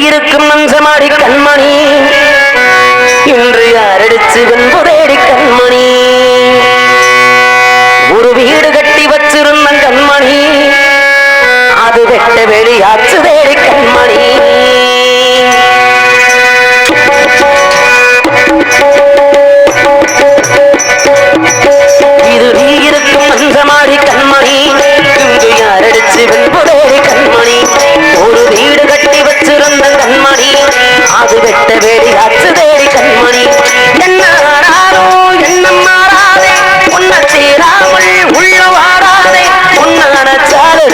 இருக்கும் மஞ்சமாடி கண்மணி இன்று யாரடிச்சு வெண்புதேடி கண்மணி ஒரு வீடு கட்டி வச்சிருந்த கண்மணி அது வெட்ட வெளியாச்சு தேடி கண்மணி இது நீ இருக்கும் மஞ்சமாடி கண்மணி இன்று யாரடிச்சு வெண்புதேடி கண்மணி ஒரு வீடு கட்டி வச்சிருந்த கண்மணி அது வெட்ட வெளியாச்சு தேடி கண்மணி என்ன ஆனாரோ என்ன மாறாதே உன்ன சேராமல் உள்ள வாராதே உன்ன நினைச்சாலு